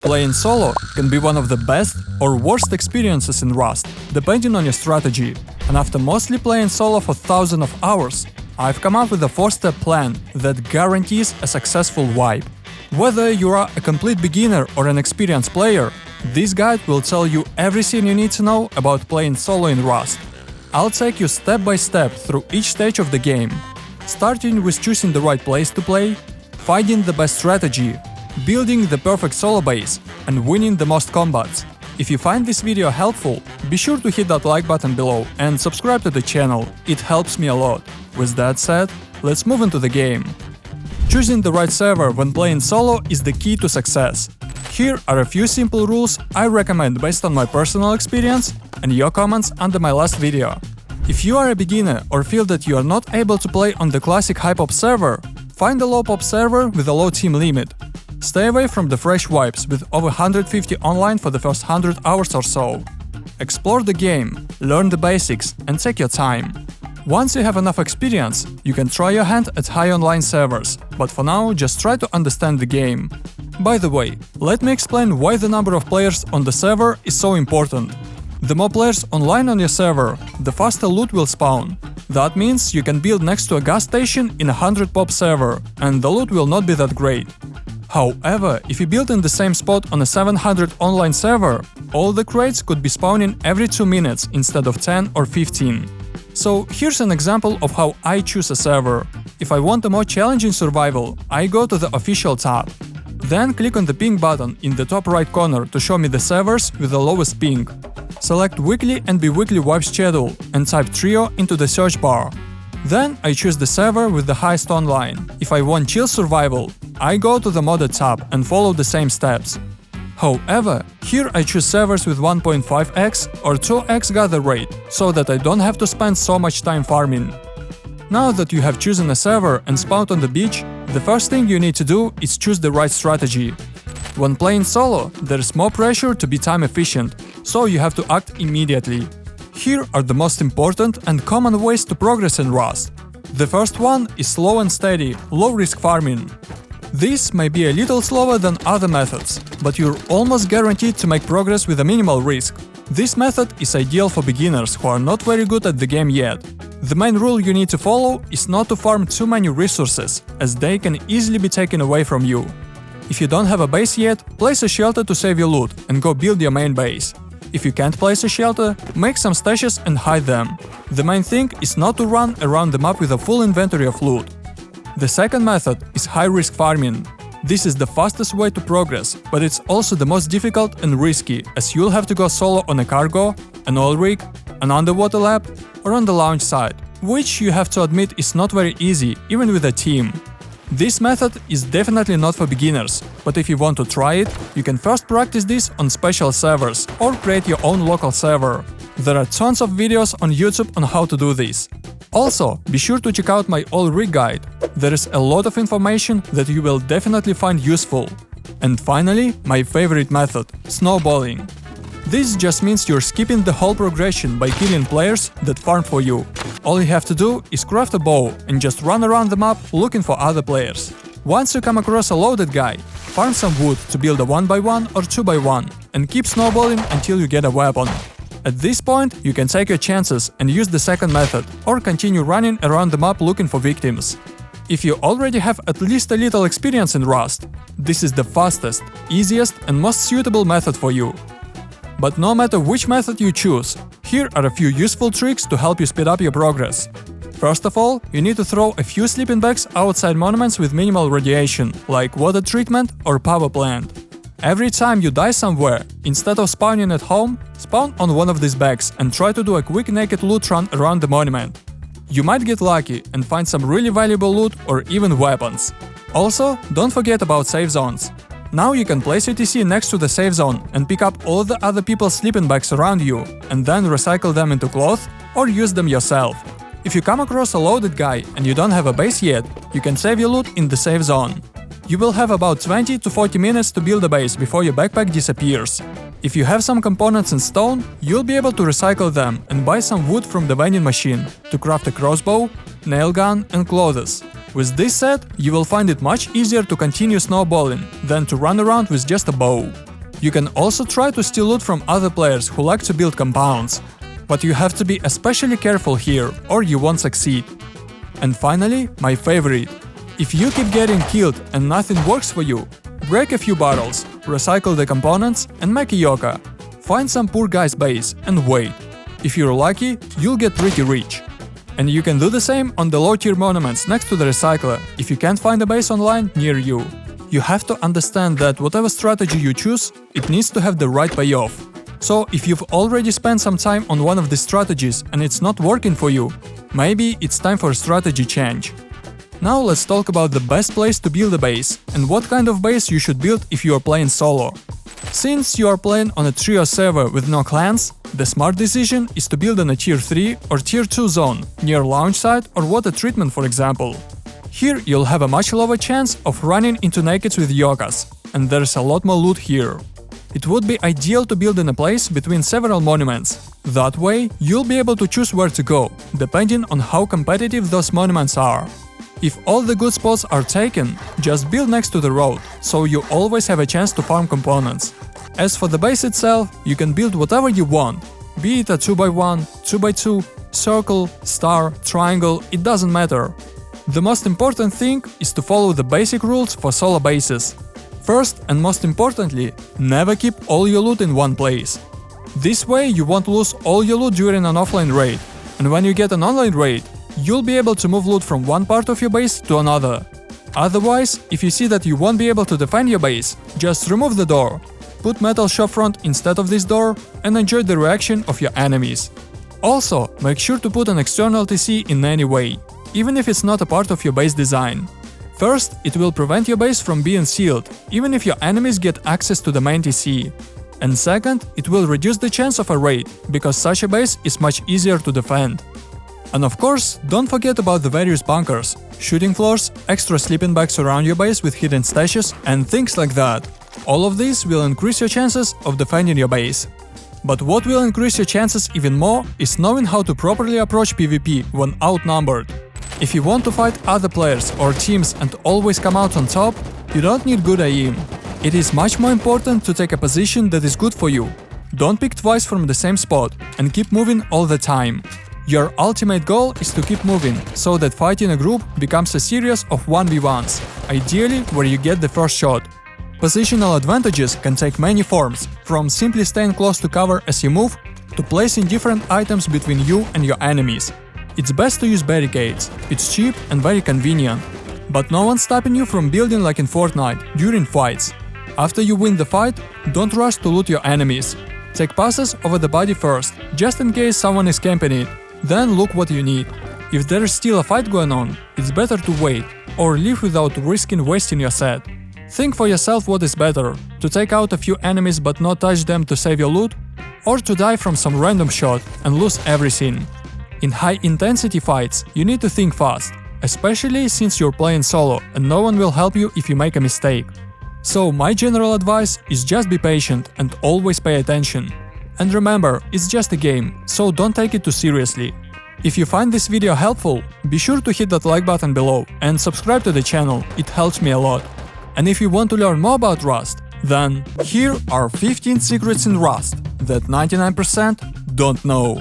Playing solo can be one of the best or worst experiences in Rust, depending on your strategy. And after mostly playing solo for thousands of hours, I've come up with a 4-step plan that guarantees a successful wipe. Whether you are a complete beginner or an experienced player, this guide will tell you everything you need to know about playing solo in Rust. I'll take you step by step through each stage of the game, starting with choosing the right place to play, finding the best strategy, building the perfect solo base, and winning the most combats. If you find this video helpful, be sure to hit that like button below and subscribe to the channel, it helps me a lot. With that said, let's move into the game. Choosing the right server when playing solo is the key to success. Here are a few simple rules I recommend based on my personal experience and your comments under my last video. If you are a beginner or feel that you are not able to play on the classic high-pop server, find a low-pop server with a low team limit. Stay away from the fresh wipes with over 150 online for the first 100 hours or so. Explore the game, learn the basics, and take your time. Once you have enough experience, you can try your hand at high online servers, but for now just try to understand the game. By the way, let me explain why the number of players on the server is so important. The more players online on your server, the faster loot will spawn. That means you can build next to a gas station in a 100 pop server, and the loot will not be that great. However, if you build in the same spot on a 700 online server, all the crates could be spawning every 2 minutes instead of 10 or 15. So here's an example of how I choose a server. If I want a more challenging survival, I go to the official tab. Then click on the ping button in the top right corner to show me the servers with the lowest ping. Select weekly and bi-weekly wipe schedule and type trio into the search bar. Then I choose the server with the highest online. If I want chill survival, I go to the modded tab and follow the same steps. However, here I choose servers with 1.5x or 2x gather rate, so that I don't have to spend so much time farming. Now that you have chosen a server and spawned on the beach, the first thing you need to do is choose the right strategy. When playing solo, there is more pressure to be time efficient, so you have to act immediately. Here are the most important and common ways to progress in Rust. The first one is slow and steady, low-risk farming. This may be a little slower than other methods, but you're almost guaranteed to make progress with a minimal risk. This method is ideal for beginners who are not very good at the game yet. The main rule you need to follow is not to farm too many resources, as they can easily be taken away from you. If you don't have a base yet, place a shelter to save your loot and go build your main base. If you can't place a shelter, make some stashes and hide them. The main thing is not to run around the map with a full inventory of loot. The second method is high-risk farming. This is the fastest way to progress, but it's also the most difficult and risky, as you'll have to go solo on a cargo, an oil rig, an underwater lab, or on the launch site, which you have to admit is not very easy, even with a team. This method is definitely not for beginners, but if you want to try it, you can first practice this on special servers or create your own local server. There are tons of videos on YouTube on how to do this. Also, be sure to check out my oil rig guide. There is a lot of information that you will definitely find useful. And finally, my favorite method – snowballing. This just means you're skipping the whole progression by killing players that farm for you. All you have to do is craft a bow and just run around the map looking for other players. Once you come across a loaded guy, farm some wood to build a 1x1 or 2x1 and keep snowballing until you get a weapon. At this point, you can take your chances and use the second method, or continue running around the map looking for victims. If you already have at least a little experience in Rust, this is the fastest, easiest and most suitable method for you. But no matter which method you choose, here are a few useful tricks to help you speed up your progress. First of all, you need to throw a few sleeping bags outside monuments with minimal radiation, like water treatment or power plant. Every time you die somewhere, instead of spawning at home, spawn on one of these bags and try to do a quick naked loot run around the monument. You might get lucky and find some really valuable loot or even weapons. Also, don't forget about safe zones. Now you can place your TC next to the safe zone and pick up all the other people's sleeping bags around you, and then recycle them into cloth or use them yourself. If you come across a loaded guy and you don't have a base yet, you can save your loot in the safe zone. You will have about 20 to 40 minutes to build a base before your backpack disappears. If you have some components in stone, you'll be able to recycle them and buy some wood from the vending machine to craft a crossbow, nail gun and clothes. With this set, you will find it much easier to continue snowballing than to run around with just a bow. You can also try to steal loot from other players who like to build compounds. But you have to be especially careful here, or you won't succeed. And finally, my favorite. If you keep getting killed and nothing works for you, break a few bottles, recycle the components and make a yoga. Find some poor guy's base and wait. If you're lucky, you'll get pretty rich. And you can do the same on the low-tier monuments next to the recycler if you can't find a base online near you. You have to understand that whatever strategy you choose, it needs to have the right payoff. So if you've already spent some time on one of these strategies and it's not working for you, maybe it's time for a strategy change. Now let's talk about the best place to build a base and what kind of base you should build if you are playing solo. Since you are playing on a trio server with no clans, the smart decision is to build in a tier 3 or tier 2 zone, near launch site or water treatment for example. Here you'll have a much lower chance of running into nakeds with yogas, and there's a lot more loot here. It would be ideal to build in a place between several monuments. That way, you'll be able to choose where to go, depending on how competitive those monuments are. If all the good spots are taken, just build next to the road, so you always have a chance to farm components. As for the base itself, you can build whatever you want, be it a 2x1, 2x2, circle, star, triangle, it doesn't matter. The most important thing is to follow the basic rules for solo bases. First and most importantly, never keep all your loot in one place. This way you won't lose all your loot during an offline raid, and when you get an online raid, you'll be able to move loot from one part of your base to another. Otherwise, if you see that you won't be able to defend your base, just remove the door, put metal shopfront instead of this door, and enjoy the reaction of your enemies. Also, make sure to put an external TC in any way, even if it's not a part of your base design. First, it will prevent your base from being sealed, even if your enemies get access to the main TC. And second, it will reduce the chance of a raid, because such a base is much easier to defend. And of course, don't forget about the various bunkers, shooting floors, extra sleeping bags around your base with hidden stashes, and things like that. All of these will increase your chances of defending your base. But what will increase your chances even more is knowing how to properly approach PvP when outnumbered. If you want to fight other players or teams and always come out on top, you don't need good aim. It is much more important to take a position that is good for you. Don't pick twice from the same spot and keep moving all the time. Your ultimate goal is to keep moving, so that fighting a group becomes a series of 1v1s, ideally where you get the first shot. Positional advantages can take many forms, from simply staying close to cover as you move, to placing different items between you and your enemies. It's best to use barricades, it's cheap and very convenient. But no one's stopping you from building like in Fortnite, during fights. After you win the fight, don't rush to loot your enemies. Take passes over the body first, just in case someone is camping it. Then look what you need. If there is still a fight going on, it's better to wait, or leave without risking wasting your set. Think for yourself what is better, to take out a few enemies but not touch them to save your loot, or to die from some random shot and lose everything. In high-intensity fights, you need to think fast, especially since you're playing solo and no one will help you if you make a mistake. So my general advice is just be patient and always pay attention. And remember, it's just a game, so don't take it too seriously. If you find this video helpful, be sure to hit that like button below and subscribe to the channel, it helps me a lot. And if you want to learn more about Rust, then here are 15 secrets in Rust that 99% don't know.